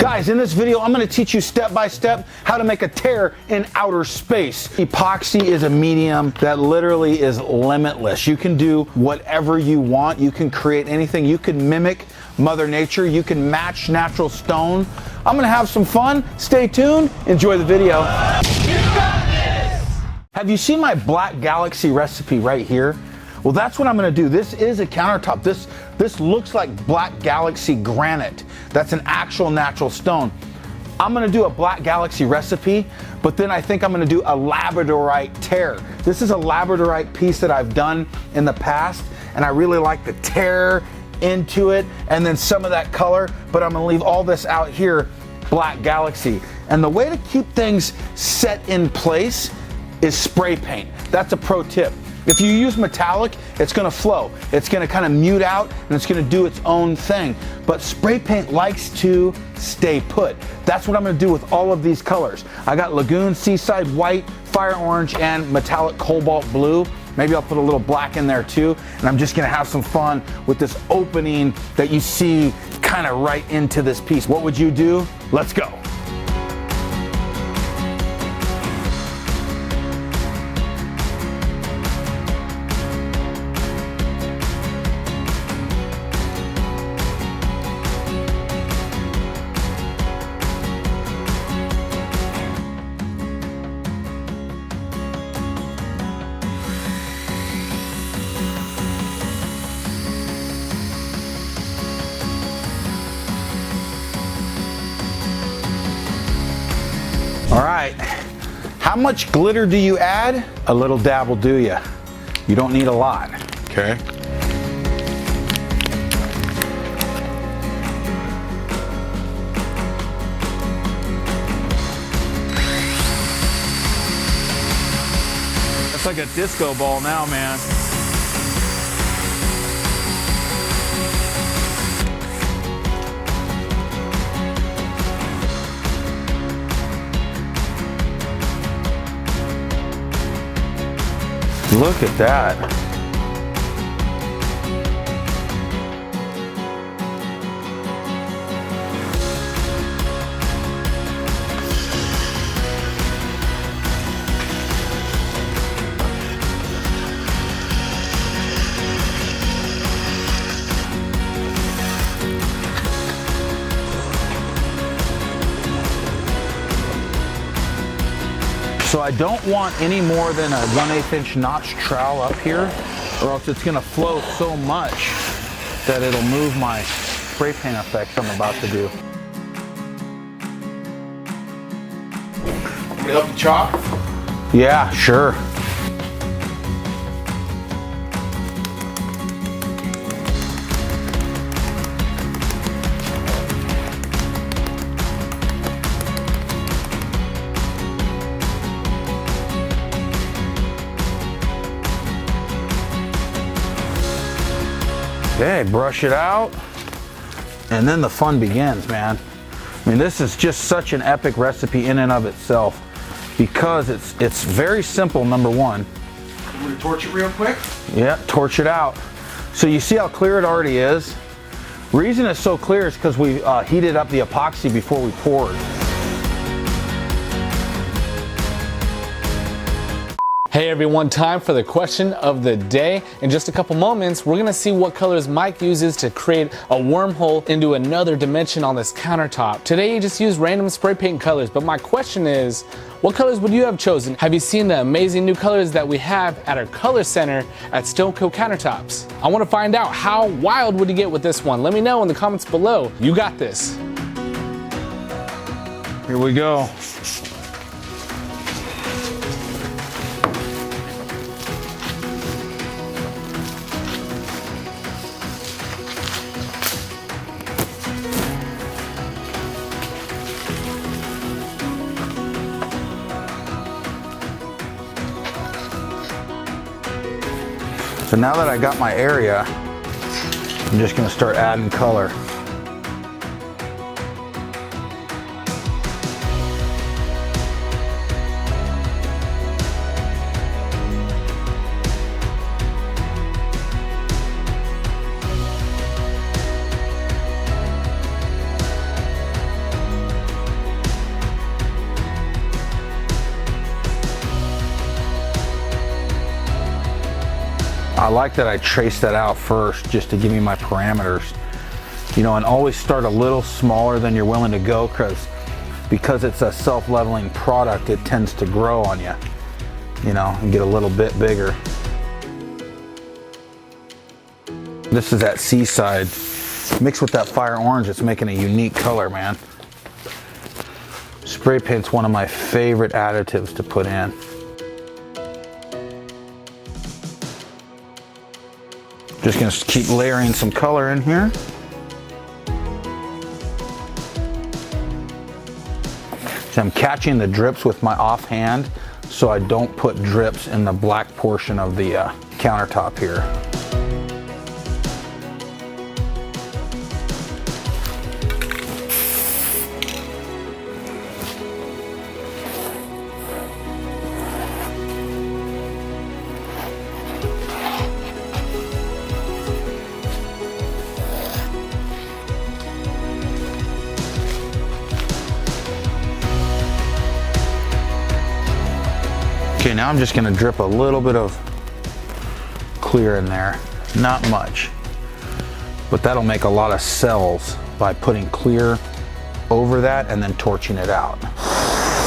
Guys, in this video, I'm gonna teach you step by step how to make a tear in outer space. Epoxy is a medium that literally is limitless. You can do whatever you want. You can create anything. You can mimic Mother Nature. You can match natural stone. I'm gonna have some fun. Stay tuned. Enjoy the video. Have you seen my Black Galaxy recipe right here? Well, that's what I'm gonna do. This is a countertop. This looks like Black Galaxy granite. That's an actual natural stone. I'm gonna do a Black Galaxy recipe, but then I think I'm gonna do a labradorite tear. This is a labradorite piece that I've done in the past, and I really like the tear into it, and then some of that color, but I'm gonna leave all this out here, Black Galaxy. And the way to keep things set in place is spray paint. That's a pro tip. If you use metallic, it's gonna flow. It's gonna kind of mute out and it's gonna do its own thing. But spray paint likes to stay put. That's what I'm gonna do with all of these colors. I got Lagoon, Seaside White, Fire Orange, and Metallic Cobalt Blue. Maybe I'll put a little black in there too. And I'm just gonna have some fun with this opening that you see kind of right into this piece. What would you do? Let's go. All right, how much glitter do you add? A little dab will do ya. You don't need a lot, okay? That's like a disco ball now, man. Look at that. So I don't want any more than a 1/8 inch notch trowel up here, or else it's gonna flow so much that it'll move my spray paint effect I'm about to do. Can you help me chop? Yeah, sure. Okay, brush it out, and then the fun begins, man. I mean, this is just such an epic recipe in and of itself because it's very simple, number one. I'm gonna torch it real quick. Yeah, torch it out. So you see how clear it already is? Reason it's so clear is because we heated up the epoxy before we poured. Hey everyone, time for the question of the day. In just a couple moments, we're gonna see what colors Mike uses to create a wormhole into another dimension on this countertop. Today he just used random spray paint colors, but my question is, what colors would you have chosen? Have you seen the amazing new colors that we have at our color center at Stone Coat Countertops? I wanna find out, how wild would you get with this one? Let me know in the comments below. You got this. Here we go. So now that I got my area, I'm just gonna start adding color. I like that I traced that out first just to give me my parameters. You know, and always start a little smaller than you're willing to go, because it's a self-leveling product, it tends to grow on you, you know, and get a little bit bigger. This is that seaside mixed with that fire orange. It's making a unique color, man. Spray paint's one of my favorite additives to put in. Just gonna keep layering some color in here. So I'm catching the drips with my offhand so I don't put drips in the black portion of the countertop here. Okay, now I'm just gonna drip a little bit of clear in there, not much, but that'll make a lot of cells by putting clear over that and then torching it out.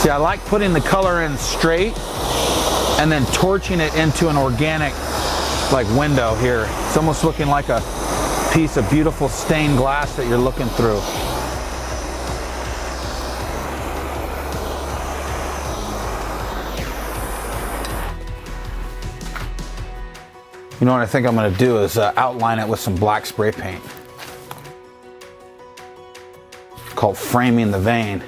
See, I like putting the color in straight and then torching it into an organic like window here. It's almost looking like a piece of beautiful stained glass that you're looking through. You know what I think I'm gonna do is outline it with some black spray paint. It's called framing the vein.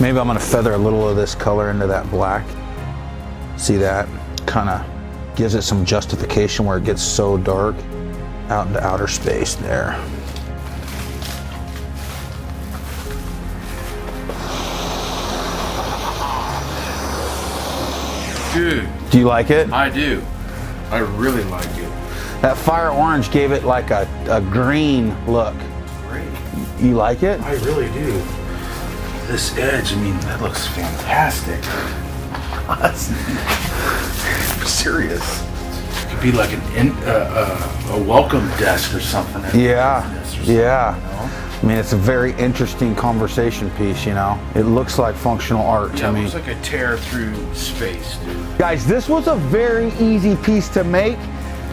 Maybe I'm gonna feather a little of this color into that black. See that? Kind of gives it some justification where it gets so dark out into outer space there. Dude. Do you like it? I do. I really like it. That fire orange gave it like a green look. Great. You like it? I really do. This edge, I mean, that looks fantastic. I'm serious. It could be like a welcome desk or something. Yeah, yeah. You know? I mean, it's a very interesting conversation piece, you know? It looks like functional art to Yeah, me. it looks like a tear through space, dude. Guys, this was a very easy piece to make.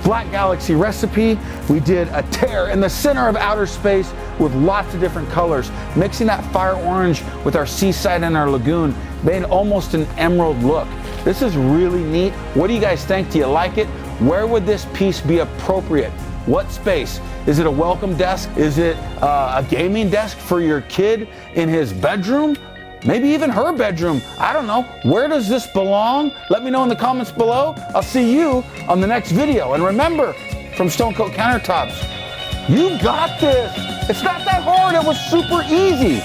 Black Galaxy recipe. We did a tear in the center of outer space with lots of different colors. Mixing that fire orange with our seaside and our lagoon made almost an emerald look. This is really neat. What do you guys think? Do you like it? Where would this piece be appropriate? What space? Is it a welcome desk? Is it a gaming desk for your kid in his bedroom? Maybe even her bedroom. I don't know. Where does this belong? Let me know in the comments below. I'll see you on the next video. And remember, from Stone Coat Countertops, you got this. It's not that hard. It was super easy.